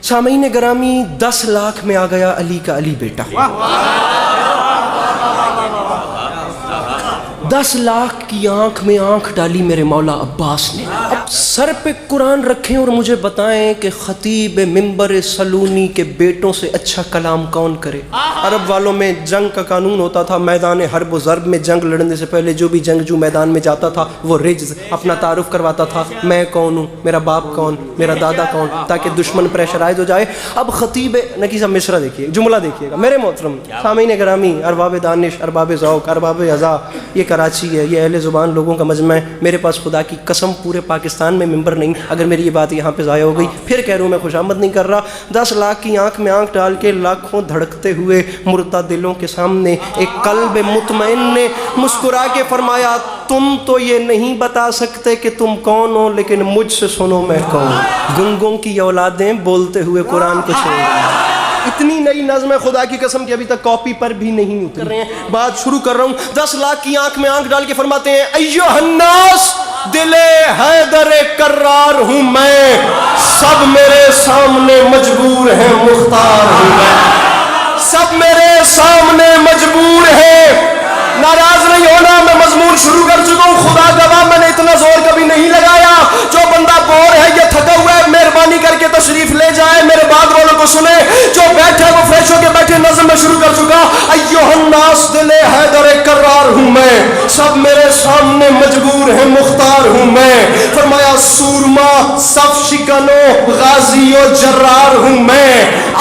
सामीन गरामी 10 लाख में आ गया अली का अली बेटा। 10 लाख की आंख में आंख डाली मेरे मौला अब्बास ने। अब सर पे कुरान रखें और मुझे बताएं कि खतीब मिंबर सलूनी के बेटों से अच्छा कलाम कौन करे। अरब वालों में जंग का कानून होता था, मैदान हर्ब व ज़र्ब में जंग लड़ने से पहले जो भी जंगजू मैदान में जाता था वो रिज्ज़ अपना तारुफ करवाता था, मैं कौन हूँ, मेरा बाप कौन, मेरा दादा कौन, ताकि दुश्मन प्रेशराइज हो जाए। अब खतीब नकी साहब मिसरा देखिए, जुमला देखिएगा मेरे मोहतरम सामीन ग्रामी, अरबाब दानिश, अरबाब ज़ौक़, अरबाब अज़ा, ये कराची है, ये अहले ज़ुबान लोगों का मजमा है। मेरे पास खुदा की कसम पूरे पाकिस्तान में मिंबर नहीं। अगर मेरी ये बात यहाँ पे ज़ाया हो गई फिर कह रहा हूँ मैं खुशामद नहीं कर रहा। 10 लाख की आंख में आंख डाल के लाखों धड़कते हुए मुर्दा दिलों के सामने एक कल्ब मुतमईन ने मुस्कुरा के फरमाया, तुम तो ये नहीं बता सकते कि तुम कौन हो, लेकिन मुझसे सुनो मैं कौन। गुंगों की औलादें बोलते हुए कुरान को छोड़। इतनी नई नज़्म है खुदा की कसम कि अभी तक कॉपी पर भी नहीं उतर रहे हैं। बात शुरू कर रहा हूँ। 10 लाख की आंख में आंख डाल के फरमाते हैं, अय्युहन्नास दिले हैदर कर्रार हूँ मैं, सब मेरे सामने मजबूर हैं मुख्तार हूँ मैं, सब मेरे सामने मजबूर हैं। नाराज नहीं होना, मैं मजमून शुरू कर चुका हूँ। खुदा गवाह मैंने इतना जोर कभी नहीं लगाया। जो बंदा बोर है, ये थका हुआ है, मेहरबानी करके तशरीफ ले जाए, मेरे बाद वालों को सुने। जो बैठे वो फ्रेश होके बैठे। नज़्म में शुरू कर चुका, अय्युहन्नास दिले हैदर कर्रार हूँ मैं, सब मेरे सामने मजबूर है मुख्तार हूँ मैं। फरमाया सूरमा सफ शिकनो गाजियो जर्रार हूँ मैं,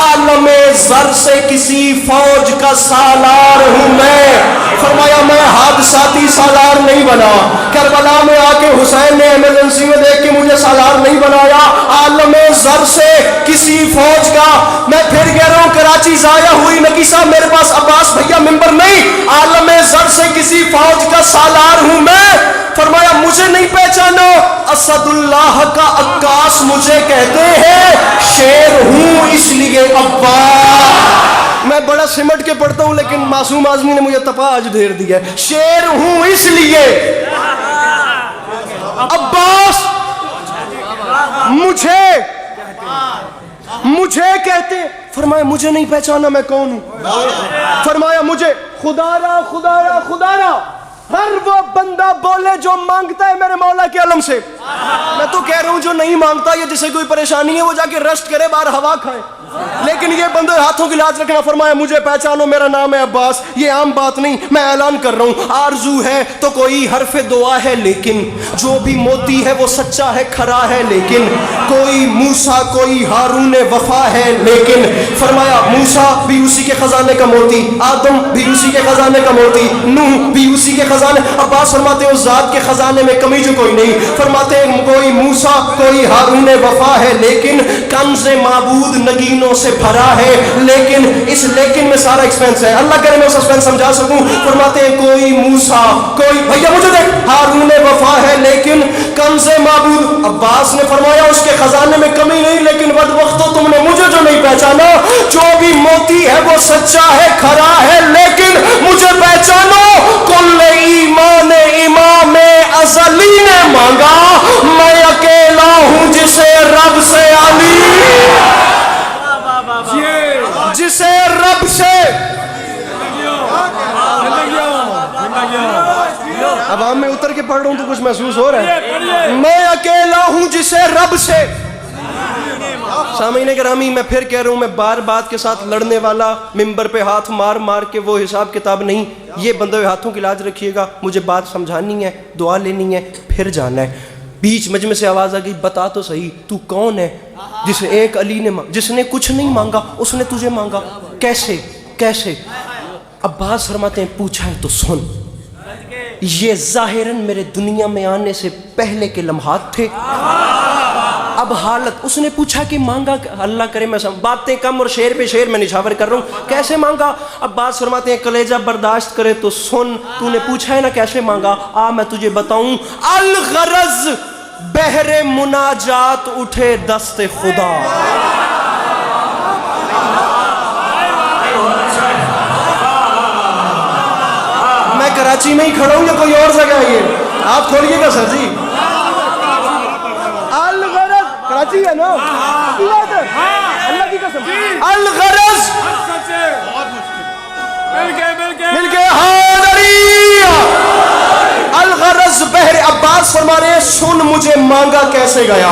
आलमे ज़र से किसी फौज का सालार हूँ मैं। फरमाया मैं हादसाती सालार नहीं बना, करबला में आके हुसैन ने इमरजेंसी में देख के मुझे सालार नहीं बनाया। आलमे ज़र से किसी फौज का, मैं फिर कह रहा हूँ कराची ज़ाया हुई नकी साहब, मेरे पास अब्बास भैया मिंबर नहीं। आलमे ज़र से किसी फौज का सालार हूँ मैं। फरमाया मुझे नहीं पहचानो, असदुल्लाह का अक्कास मुझे कहते हैं, शेर हूँ इसलिए अब्बास। मैं बड़ा सिमट के पढ़ता हूँ लेकिन मासूम आदमी ने मुझे तपा आज ढेर दिया। शेर हूँ इसलिए अब्बास मुझे कहते। फरमाया मुझे नहीं पहचाना मैं कौन हूँ। फरमाया मुझे खुदारा खुदारा खुदारा हर वो बंदा बोले जो मांगता है मेरे मौला के अलम से। मैं तो कह रहा हूँ जो नहीं मांगता, ये जिसे कोई परेशानी है वो जाके रेस्ट करे, बाहर हवा खाए, लेकिन ये बंदे हाथों की लाज रखना। फरमाया मुझे पहचानो, मेरा नाम है अब्बास। ये आम बात नहीं, मैं ऐलान कर रहा हूँ। आरजू है तो कोई हरफ दुआ है, लेकिन जो भी मोती है वो सच्चा है, खरा है, लेकिन कोई मूसा कोई हारून वफा है, लेकिन। फरमाया मूसा भी उसी के खजाने का मोती, आदम भी उसी के खजाने का मोती, नूह भी उसी के खजाने। अब्बास फरमाते हैं उस जात के खजाने में कमी जो कोई नहीं। फरमाते हैं कोई मूसा कोई हारून वफा है, लेकिन कंज़े माबूद नगीनों से भरा है, लेकिन। इस लेकिन में सारा एक्सपेंस है, अल्लाह करे मैं सस्पेंस समझा सकूं। फरमाते हैं कोई मूसा कोई, भैया मुझे देख, हारून वफा है, लेकिन कंज़े माबूद। अब्बास ने फरमाया उसके खजाने में कमी नहीं, लेकिन बदबख्तो तुमने मुझे जो नहीं पहचाना। जो भी मोती है वो सच्चा है, खरा है, लेकिन मुझे पहचानो। कुल ईमान इमाम अज़ली ने मांगा, मैं अकेला हूं जिसे रब से अली, जिसे रब से। अब आम में उतर के पढ़ रहा हूं तो कुछ महसूस हो रहा है। मैं अकेला हूं जिसे रब से। सामीन गिरामी मैं फिर कह रहा हूं, मैं बार बात के साथ लड़ने वाला, मिंबर पे हाथ मार मार के वो हिसाब किताब नहीं। ये बंदे हुए हाथों की लाज रखिएगा। मुझे बात समझानी है, दुआ लेनी है, फिर जाना है। बीच मजमे से आवाज आ गई, बता तो सही तू कौन है जिसे एक अली ने जिसने कुछ नहीं मांगा उसने तुझे मांगा। कैसे कैसे? अब्बास फरमाते हैं पूछा है तो सुन। ये जाहिरन मेरे दुनिया में आने से पहले के लम्हात थे। अब हालत, उसने पूछा कि मांगा, अल्लाह करे मैं बातें कम और शेर पे शेर मैं निछावर कर रहा हूँ। कैसे मांगा? अब्बास फरमाते हैं कलेजा बर्दाश्त करे तो सुन। तूने पूछा है ना कैसे मांगा, आ मैं तुझे बताऊं। अल गरज बहरे मुनाजात उठे दस्ते खुदा। मैं कराची में ही खड़ा हूं या कोई और जगह है? ये आप खोलिएगा सर जी। कराची है ना? अल्लाह अलगरज बहरे अब्बास फरमा रहे हैं सुन मुझे मांगा कैसे गया।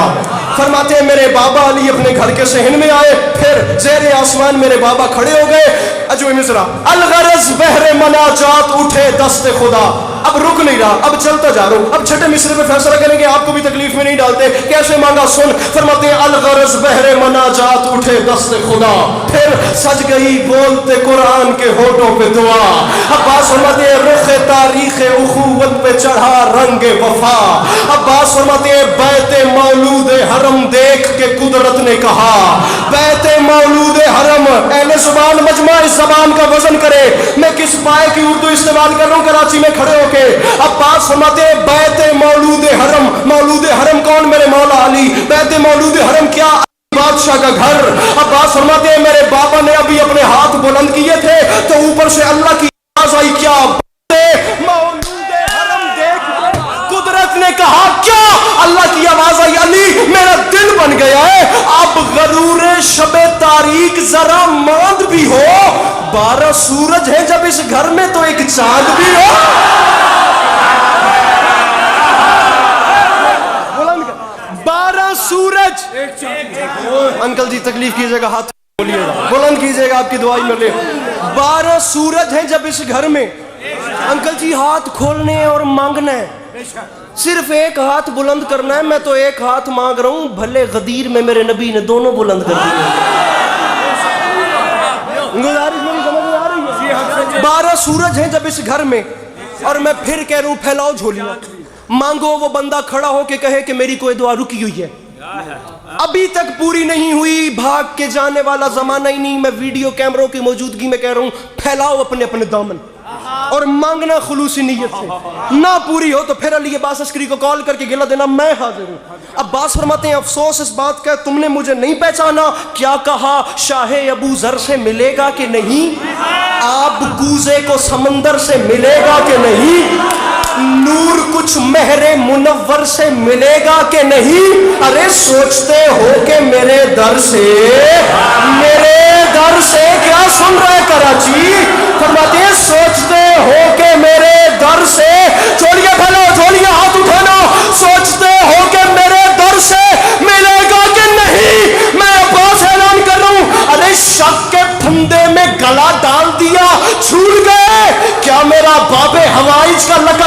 फरमाते हैं मेरे बाबा अली अपने घर के सहन में आए, फिर ज़ेरे आसमान मेरे बाबा खड़े हो गए। अजो मिसरा अलगरज बहरे मनाजात उठे दस्ते खुदा, अब रुक नहीं रहा, अब चलता जा रहा हूं। अब छठे मिसरे पे फैसला करेंगे, आपको भी तकलीफ में नहीं डालते। कैसे मांगा सुन, फरमाते हैं अलगरज बहरे मनाजात उठे दस्ते खुदा, फिर सज गई बोलते कुरान के होठों पे दुआ। अब्बास फरमाते हैं रुखे तारीखे उखुवत पे चढ़ा रंगे वफा। अब्बास फरमाते हैं बैते मौलूद हरम देख के कुदरत ने कहा, बैते मौलूद हरम, अहले जुबान मजमा इस जबान का वजन करे, मैं किस पाए की उर्दू इस्तेमाल कर रहा हूं कराची में खड़े होके। अब्बास फरमाते हैं बैते मौलूद हरम, मौलूद हरम कौन? मेरे मौला अली। बैते मौलूद हरम क्या? बादशाह का घर। अब्बास फरमाते हैं मेरे बाबा ने अभी अपने हाथ बुलंद किए थे तो ऊपर से अल्लाह की आवाज आई, क्या मौलूद हरम देख कुदरत ने कहा, क्या? अल्लाह की आवाज आई, अली मेरा दिल बन गया है, अब गरूरे शबे तारीख जरा मांद भी हो, 12 सूरज है जब इस घर में तो एक चांद भी हो। 12 सूरज। अंकल जी तकलीफ कीजिएगा, हाथ बोलिएगा, बुलंद कीजिएगा, आपकी दुआई मिले। 12 सूरज हैं जब इस घर में। अंकल जी हाथ खोलने और मांगना है, सिर्फ एक हाथ बुलंद करना है। मैं तो एक हाथ मांग रहा हूं, भले गदीर में मेरे नबी ने दोनों बुलंद कर दिए। गुजारिश मेरी समझ में आ रही है? 12 सूरज हैं जब इस घर में, और मैं फिर कह रहा हूं फैलाओ झोलियां, मांगो। वो बंदा खड़ा होके कहे कि मेरी कोई दुआ रुकी हुई है, अभी तक पूरी नहीं हुई, भाग के जाने वाला जमाना ही नहीं। मैं वीडियो कैमरों की मौजूदगी में कह रहा हूं फैलाओ अपने अपने दामन और मांगना खुलूसी नीयत से। ना पूरी हो तो फिर अली अब्बास अस्करी को कॉल करके गिला देना, मैं हाजिर हूं। अब्बास फरमाते हैं अफसोस इस बात का तुमने मुझे नहीं पहचाना। क्या कहा? शाहे अबू जर से मिलेगा कि नहीं? आप कूजे को समंदर से मिलेगा कि नहीं? नूर कुछ महरे मुनव्वर से मिलेगा कि नहीं? अरे सोचते हो कि मेरे दर से क्या सुन रहे कराची? फरमाते हैं सोचते हो कि मेरे दर से, छोड़िए फैलो, छोड़िए हाथ उठाना, सोचते हो कि मेरे दर से मिलेगा कि नहीं? मैं अब्बास ऐलान कर रहा हूं, अरे शक के फंदे में गला डाल दिया, छूट गए क्या? मेरा बाबे हवाइज का लका